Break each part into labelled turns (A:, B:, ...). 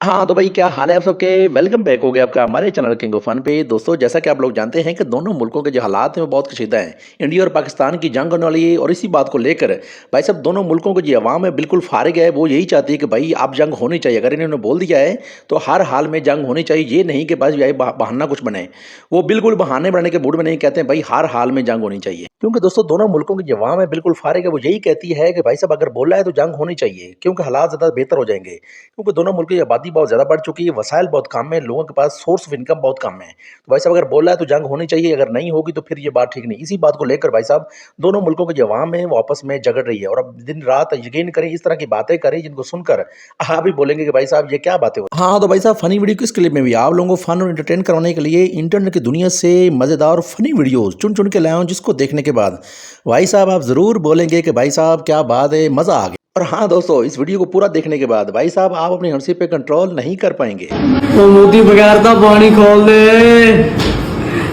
A: हाँ, तो भाई क्या हाल है आप सबके? वेलकम बैक हो गया आपका हमारे चैनल किंग ऑफ फन पे। दोस्तों जैसा कि आप लोग जानते हैं कि दोनों मुल्कों के जो हालात हैं वो बहुत कशीदा हैं। इंडिया और पाकिस्तान की जंग होने वाली है और इसी बात को लेकर भाई साहब दोनों मुल्कों की जो अवाम है बिल्कुल फारिग है। वो यही चाहती है कि भाई आप जंग होनी चाहिए। अगर इन्होंने बोल दिया है तो हर हाल में जंग होनी चाहिए। ये नहीं कि बस यही बहाना कुछ बने। वो बिल्कुल बहाने बनाने के मूड में नहीं, कहते हैं भाई हर हाल में जंग होनी चाहिए। क्योंकि दोस्तों दोनों मुल्कों की जो अवाम है बिल्कुल फारिग है। वो यही कहती है कि भाई साहब अगर बोला है तो जंग होनी चाहिए, क्योंकि हालात ज़्यादा बेहतर हो जाएंगे। क्योंकि दोनों मुल्क की आबादी बहुत ज़्यादा बढ़ चुकी है, वसाइल बहुत कम है, लोगों के पास सोर्स ऑफ इनकम बहुत कम है। तो भाई साहब अगर बोला है तो जंग होनी चाहिए, अगर नहीं होगी तो फिर ये बात ठीक नहीं। इसी बात को लेकर भाई साहब दोनों मुल्कों की जो अवाम है वो आपस में झगड़ रही है और अब दिन रात यकीन करें इस तरह की बातें करें जिनको सुनकर आप भी बोलेंगे कि भाई साहब ये क्या बातें हो। हाँ, तो भाई साहब फनी वीडियो किस क्लिप में भी आप लोगों को फन और एंटरटेन करवाने के लिए इंटरनेट की दुनिया से मज़ेदार फनी वीडियोस चुन चुन के लाया हूं, जिसको देखने के बाद भाई साहब आप ज़रूर बोलेंगे कि भाई साहब क्या बात है, मज़ा आ गया। और हाँ दोस्तों, इस वीडियो को पूरा देखने के बाद भाई साहब आप अपनी हंसी पे कंट्रोल नहीं कर पाएंगे।
B: तो मोदी बगैर तो पानी खोल दे।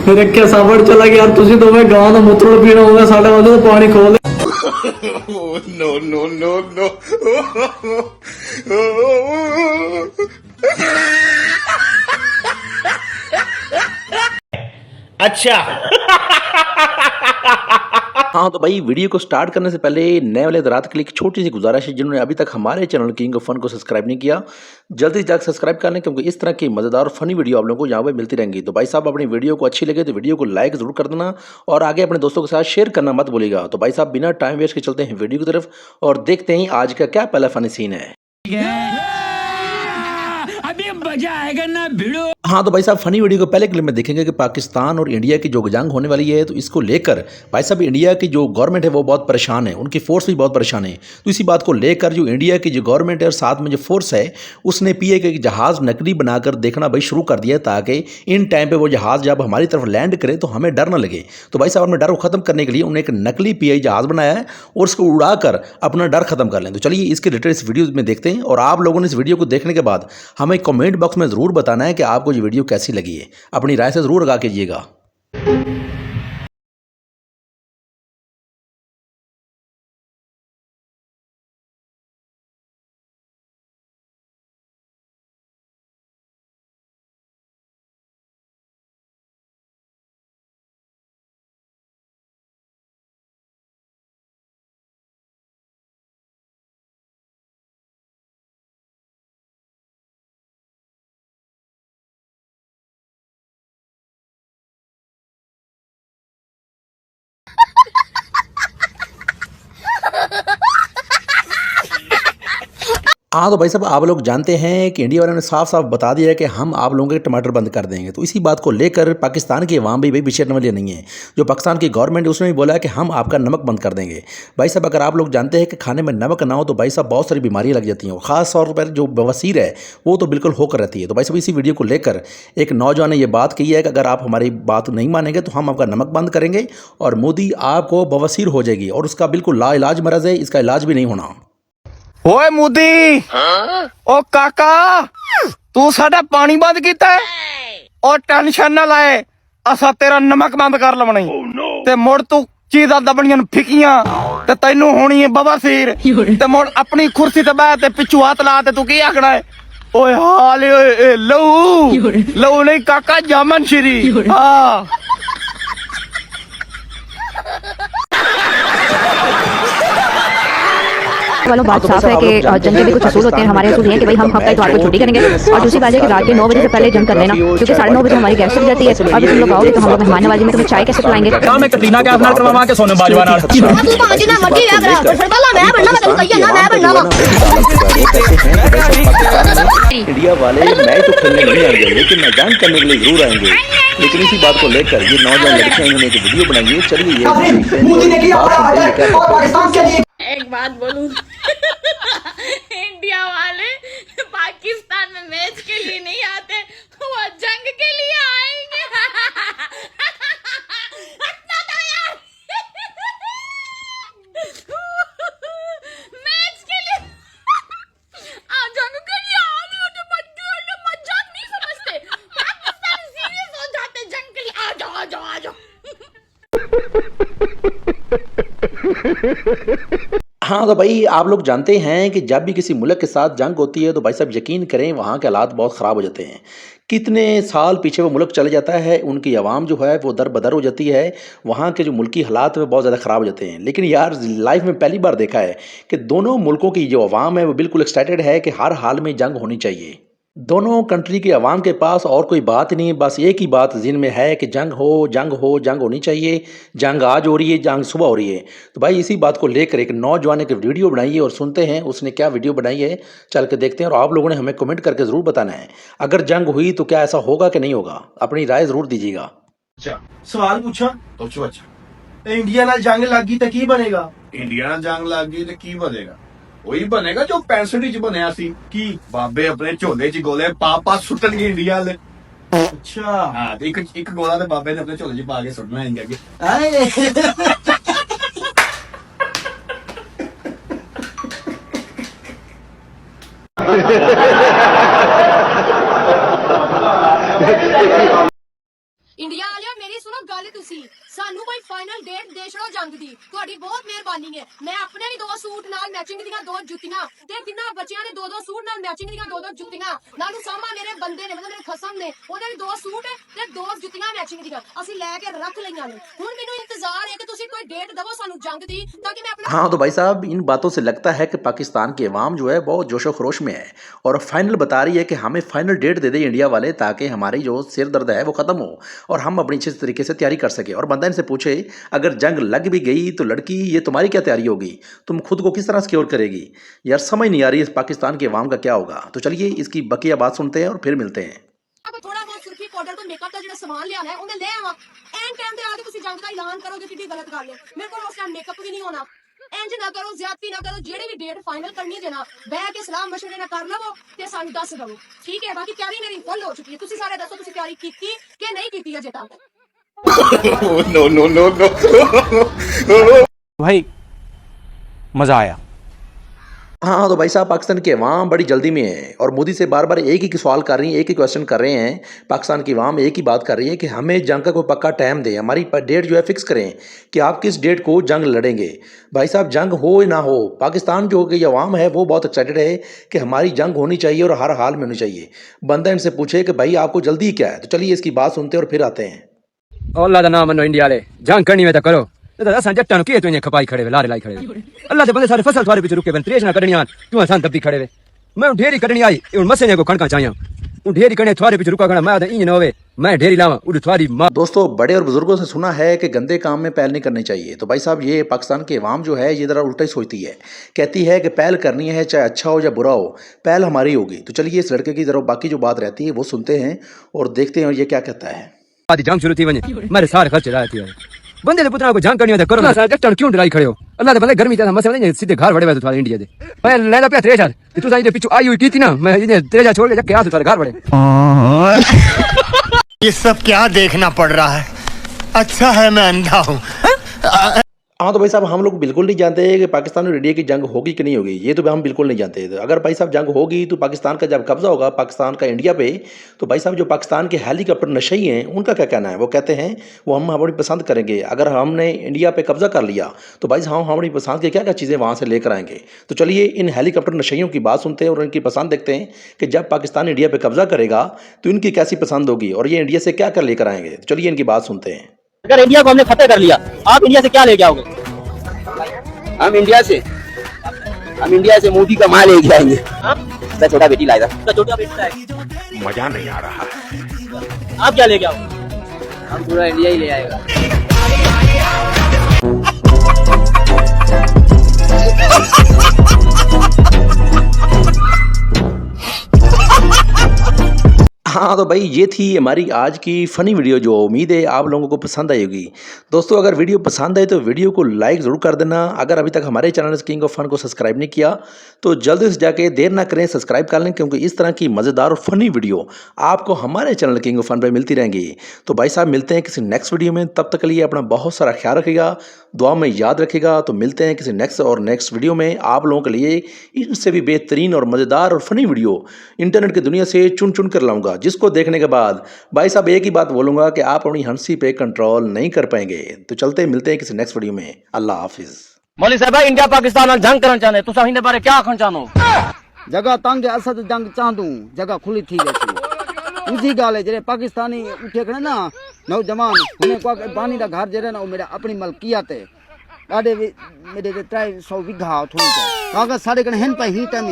B: मेरे क्या साबड़ चला गया यार, तुझे तो मैं गांव का मुतड़ पीना होगा, साढ़े वाले तो पानी खोल दे।
C: no, no, no, no.
D: अच्छा।
A: हाँ, तो भाई वीडियो को स्टार्ट करने से पहले नए वाले हज़रात के लिए एक छोटी सी गुजारिश है, जिन्होंने अभी तक हमारे चैनल किंग ऑफ फन को सब्सक्राइब नहीं किया, जल्दी से जाकर सब्सक्राइब कर लें, क्योंकि इस तरह की मज़ेदार और फनी वीडियो आप लोगों को यहाँ पे मिलती रहेंगी। तो भाई साहब अपनी वीडियो को अच्छी लगे तो वीडियो को लाइक ज़रूर कर देना और आगे अपने दोस्तों के साथ शेयर करना मत भूलिएगा। तो भाई साहब बिना टाइम वेस्ट के चलते हैं वीडियो की तरफ और देखते हैं आज का क्या पहला फनी सीन है।
E: अभी मजा आएगा ना भिड़ो।
A: हाँ, तो भाई साहब फनी वीडियो को पहले क्लिप में देखेंगे कि पाकिस्तान और इंडिया की जो जंग होने वाली है, तो इसको लेकर भाई साहब इंडिया की जो गवर्नमेंट है वो बहुत परेशान है, उनकी फोर्स भी बहुत परेशान है। तो इसी बात को लेकर जो इंडिया की जो गवर्नमेंट है और साथ में जो फोर्स है उसने पीए के जहाज़ नकली बनाकर देखना भाई शुरू कर दिया, ताकि इन टाइम पर वो जहाज़ जब हमारी तरफ लैंड करे तो हमें डर ना लगे। तो भाई साहब अपने डर को ख़त्म करने के लिए उन्होंने एक नकली पीआई जहाज़ बनाया है और उसको उड़ाकर अपना डर खत्म कर लें। तो चलिए इसके रिलेटेड इस वीडियो में देखते हैं और आप लोगों ने इस वीडियो को देखने के बाद हमें कमेंट बॉक्स में ज़रूर बताना है कि आपको ये वीडियो कैसी लगी है। अपनी राय से ज़रूर आगाह कीजिएगा। हाँ, तो भाई साहब आप लोग जानते हैं कि इंडिया वालों ने साफ साफ बता दिया है कि हम आप लोगों के टमाटर बंद कर देंगे। तो इसी बात को लेकर पाकिस्तान की अवाम भी भाई पीछे हटने वाली नहीं है। जो पाकिस्तान की गवर्नमेंट है उसने भी बोला है कि हम आपका नमक बंद कर देंगे। भाई साहब अगर आप लोग जानते हैं कि खाने में नमक ना हो तो भाई साहब बहुत सारी बीमारियाँ लग जाती हैं, ख़ास तौर पर जो बवासीर है वो तो बिल्कुल होकर रहती है। तो भाई साहब इसी वीडियो को लेकर एक नौजवान ने यह बात कही है कि अगर आप हमारी बात नहीं मानेंगे तो हम आपका नमक बंद करेंगे और मोदी आपको बवासीर हो जाएगी और उसका बिल्कुल लाइलाज मरज़ है, इसका इलाज भी नहीं होना।
F: ओए मोदी ओ काका तू साडा पानी बंद कीता है और टेंशन ना लाए असा तेरा नमक बंद कर लवना ते मुड़ तू चीज़ां दबणियां फिकियां ते तैनू होनी है बवासीर ते मुड़ अपनी कुर्सी ते बैठ ते पिछू हाथ ला ते तू की आखना है ओए हाल ओए लहू लहू नहीं काका जामन श्री हाँ
G: वालों बात साफ है कि जंग के भी कुछ असूल होते हैं। हमारे असूल ये हैं कि भाई हम हफ्ता इतवार को छुट्टी करेंगे और दूसरी बात है कि रात के 9 बजे से पहले जंग कर लेना, क्योंकि 9:30 बजे हमारी गैस चल जाती है। अभी तुम लोग आओगे तो हम लोग मेहमान नवाजी में तुम्हें चाय कैसे पिलाएंगे।
D: मैं कटरीना कैफ नाल करवावा के सोनम बाजवा नाल।
G: तू पांच ना मट्टी है करा पर सरबाला मैं बनना, मैं तैਨੂੰ कहिए ना मैं बनना वा।
A: इंडिया वाले मैच तो खेलने नहीं आएंगे लेकिन मैदान करने के लिए जरूर आएंगे। लेकिन इसी बात को लेकर ये नौजवान लड़कियां इन्होंने एक वीडियो बनाई है। चलिए
H: एक बात बोलूं इंडिया वाले पाकिस्तान में मैच के लिए नहीं आते, वो जंग के लिए आएंगे। हटना था यार। मैच के लिए जंग के लिए आने होते मजाक नहीं समझते। पाकिस्तान सीरियस हो जाते जंग के लिए। आ जाओ आ जाओ आ जाओ।
A: हाँ, तो भाई आप लोग जानते हैं कि जब भी किसी मुल्क के साथ जंग होती है तो भाई साहब यकीन करें वहाँ के हालात बहुत ख़राब हो जाते हैं। कितने साल पीछे वो मुल्क चले जाता है, उनकी आवाम जो है वो दर-बदर हो जाती है, वहाँ के जो मुल्की हालात हैं वो बहुत ज़्यादा ख़राब हो जाते हैं। लेकिन यार लाइफ़ में पहली बार देखा है कि दोनों मुल्कों की जो आवाम है वो बिल्कुल एक्साइटेड है कि हर हाल में जंग होनी चाहिए। दोनों कंट्री की आवाम के पास और कोई बात नहीं, बस एक ही बात ज़हन में है कि जंग हो, जंग हो, जंग होनी चाहिए। जंग आज हो रही है, जंग सुबह हो रही है। तो भाई इसी बात को लेकर एक नौजवान ने एक वीडियो बनाई है और सुनते हैं उसने क्या वीडियो बनाई है, चल के देखते हैं और आप लोगों ने हमें कमेंट करके ज़रूर बताना है। अगर जंग हुई तो क्या ऐसा होगा कि नहीं होगा? अपनी राय ज़रूर दीजिएगा।
I: अच्छा सवाल पूछा पूछो। अच्छा इंडिया नाल जंग लग गई तो की बनेगा? इंडिया नाल जंग लग गई तो की बनेगा? वही बनेगा जो 65 च बनया सी की बाबे अपने झोले च गोले पा सुट्टणगे इंडिया वाले। अच्छा हाँ एक गोला तो बाबे ने अपने झोले च पा के सुट्टना इंडिया के।
H: ਇੰਡੀਆ ਵਾਲਿਓ ਮੇਰੀ ਸੁਣੋ ਗੱਲ ਤੁਸੀਂ ਸਾਨੂੰ ਕੋਈ ਫਾਈਨਲ ਡੇਟ ਦੇ ਛੜੋ ਜੰਗ ਦੀ ਤੁਹਾਡੀ ਬਹੁਤ ਮਿਹਰਬਾਨੀ ਹੈ ਮੈਂ ਆਪਣੇ ਵੀ ਦੋ ਸੂਟ ਨਾਲ ਮੈਚਿੰਗ ਦੀਆਂ ਦੋ ਜੁੱਤੀਆਂ ਤੇ ਤਿੰਨਾਂ ਬੱਚਿਆਂ ਦੇ ਦੋ ਸੂਟ ਨਾਲ ਮੈਚਿੰਗ ਦੀਆਂ ਦੋ ਜੁੱਤੀਆਂ ਨਾਲੋਂ ਸਾਮਾ ਮੇਰੇ ਬੰਦੇ ਨੇ ਮਤਲਬ ਮੇਰੇ ਖਸਮ ਨੇ ਉਹਦੇ ਵੀ ਦੋ ਸੂਟ ਤੇ ਦੋ ਜੁੱਤੀਆਂ ਮੈਚਿੰਗ ਦੀਆਂ ਅਸੀਂ ਲੈ ਕੇ ਰੱਖ ਲਈਆਂ ਨੇ ਹੁਣ ਮੈਨੂੰ इंतजार है कि ਤੁਸੀਂ कोई डेट दवो सानू जंग दी ताकि मैं अपना।
A: हाँ तो भाई साहब इन बातों से लगता है कि पाकिस्तान की आवाम जो है बहुत जोशो खरोश में है और फाइनल बता रही है कि हमें फाइनल डेट दे दे इंडिया वाले ताकि हमारी जो सिर दर्द है वो ख़त्म हो और हम अपनी अच्छे तरीके से तैयारी कर सके। और बंदा इनसे पूछे अगर जंग लग भी गई तो लड़की ये तुम्हारी क्या तैयारी होगी, तुम खुद को किस तरह सिक्योर करेगी? यार समझ नहीं आ रही इस पाकिस्तान की आवाम का क्या होगा। तो चलिए इसकी बकिया बात सुनते हैं और फिर मिलते हैं।
H: थोड़ा बहुत सुर्खी पाउडर तो मेकअप का जो सामान लिया है उन्हें ले आवा एंड टाइम पे आके तुसी जंग का ऐलान करोगे कि गलत गल है। मेरे को उस टाइम मेकअप भी नहीं होना। इंज ना करो, ज्यादती ना करो, जेड़ी भी डेट फाइनल करनी है ना बैठ के सलाह मशवरे ना कर लवो ते सानू दस दवो, ठीक है? बाकी तैयारी मेरी फुल हो चुकी है। तुसी सारे दसो तुसी तैयारी कीती कि नहीं कीती अजे तक?
C: no, no, no, no.
F: भाई मजा आया।
A: हाँ तो भाई साहब पाकिस्तान की अवाम बड़ी जल्दी में है और मोदी से बार बार एक ही सवाल कर रही है, एक ही क्वेश्चन कर रहे हैं। पाकिस्तान की अवाम एक ही बात कर रही है कि हमें जंग का कोई पक्का टाइम दें, हमारी डेट जो है फिक्स करें कि आप किस डेट को जंग लड़ेंगे। भाई साहब जंग हो या ना हो, पाकिस्तान जो की अवाम है वो बहुत एक्साइटेड है कि हमारी जंग होनी चाहिए और हर हाल में होनी चाहिए। बंदा इनसे पूछे कि भाई आपको जल्दी क्या है? तो चलिए इसकी बात सुनते हैं और फिर आते हैं।
D: अल्लाह दा नाम मनो इंडिया वाले जंग करनी है तो करो असां जट्टां की तू खपाई खड़े वे लारे लाई खड़े वे अल्लाह दे बंदे सारे फसल थोड़े पीछे रुके वे त्रेश ना करनी आन तू असां दबी खड़े वे मैं ढेरी करनी आई हुन मसे ने को कणका चाहिए हूं ढेरी करने थोड़े पीछे रुका करना मैं इंज न होवे मैं ढेरी लावा उड़ थोड़ी मां।
A: दोस्तों बड़े और बुजुर्गों से सुना है कि गंदे काम में पहल नहीं करनी चाहिए। तो भाई साहब ये पाकिस्तान की अवाम जो है ये ज़रा उल्टा ही सोचती है, कहती है कि पहल करनी है चाहे अच्छा हो या बुरा हो, पहल हमारी होगी। तो चलिए इस लड़के की ज़रा बाकी जो बात रहती है वो सुनते हैं और देखते हैं और ये क्या कहता है।
D: आदि जंग शुरू थी वने मेरे सारे खर्चे रहते हैं बंदे दे पुत्रा को जंग करनी है तो करो ना सारे जट्टां क्यों डराई खड़े हो? अल्लाह दे बंदे गर्मी ते मसे नहीं सीधे घर बड़े वे तो थारे इंडिया दे मैं लेना पे 3000 तू साइड पीछे आई हुई की थी ना मैं इने 3000 छोड़ के जाके आ थारे घर बड़े।
C: ये सब क्या देखना पड़ रहा है? अच्छा है मैं अंधा हूँ।
A: हाँ तो भाई साहब हम लोग बिल्कुल नहीं जानते कि पाकिस्तान और इंडिया की जंग होगी कि नहीं होगी, ये तो हम बिल्कुल नहीं जानते। तो अगर भाई साहब जंग होगी तो पाकिस्तान का जब कब्जा होगा पाकिस्तान का इंडिया पे, तो भाई साहब जो पाकिस्तान के हेलीकॉप्टर नशई हैं उनका क्या कहना है? वो कहते हैं वो हम अपनी पसंद करेंगे। अगर हमने इंडिया पे कब्जा कर लिया तो भाई साहब हम अपनी पसंद की क्या क्या चीज़ें वहाँ से लेकर आएंगे। तो चलिए इन हेलीकॉप्टर नशइयों की बात सुनते हैं और इनकी पसंद देखते हैं कि जब पाकिस्तान इंडिया पर कब्जा करेगा तो इनकी कैसी पसंद होगी और ये इंडिया से क्या क्या लेकर आएंगे। तो चलिए इनकी बात सुनते हैं।
J: अगर इंडिया को हमने फतेह कर लिया आप इंडिया से क्या लेके आओगे? हम इंडिया से मोदी का माल लेके आएंगे। मैं छोटा बेटी लाएगा। छोटा बेटी लाएगा।
C: मजा नहीं आ रहा है।
J: आप क्या लेके आओगे? हम पूरा इंडिया ही ले आएगा।
A: हाँ तो भाई ये थी हमारी आज की फ़नी वीडियो जो उम्मीद है आप लोगों को पसंद आई होगी। दोस्तों अगर वीडियो पसंद आए तो वीडियो को लाइक ज़रूर कर देना। अगर अभी तक हमारे चैनल किंग ऑफ फन को सब्सक्राइब नहीं किया तो जल्दी से जाके देर ना करें सब्सक्राइब कर लें, क्योंकि इस तरह की मज़ेदार और फ़नी वीडियो आपको हमारे चैनल किंग ऑफ फन पर मिलती रहेंगी। तो भाई साहब मिलते हैं किसी नेक्स्ट वीडियो में, तब तक के लिए अपना बहुत सारा ख्याल रखिएगा, दुआ में याद रखिएगा। तो मिलते हैं किसी नेक्स्ट वीडियो में। आप लोगों के लिए इनसे भी बेहतरीन और मज़ेदार और फ़नी वीडियो इंटरनेट की दुनिया से चुन चुन कर लाऊंगा, जिसको देखने के बाद भाई साहब एक ही बात बोलूँगा कि आप अपनी हंसी पे कंट्रोल नहीं कर पाएंगे। तो चलते मिलते हैं किसी नेक्स्ट वीडियो में। अल्लाह हाफिज़।
J: मौलवी साहब इंडिया पाकिस्तान नाल जंग करना चाहते तुसा हिंदे बारे क्या आखना चाहनो
B: जगह तंग है असद जंग चाहूं जगह खुली थी वैसी उसी गाल है जेरे पाकिस्तानी उठे खड़े ना नौजवान उन्हें को पानी दा घर जेरे ना वो मेरा अपनी मलकियत है डाडे मेरे 300 बीघा थोड़ी कागज साडे कने हन पे ही टाइम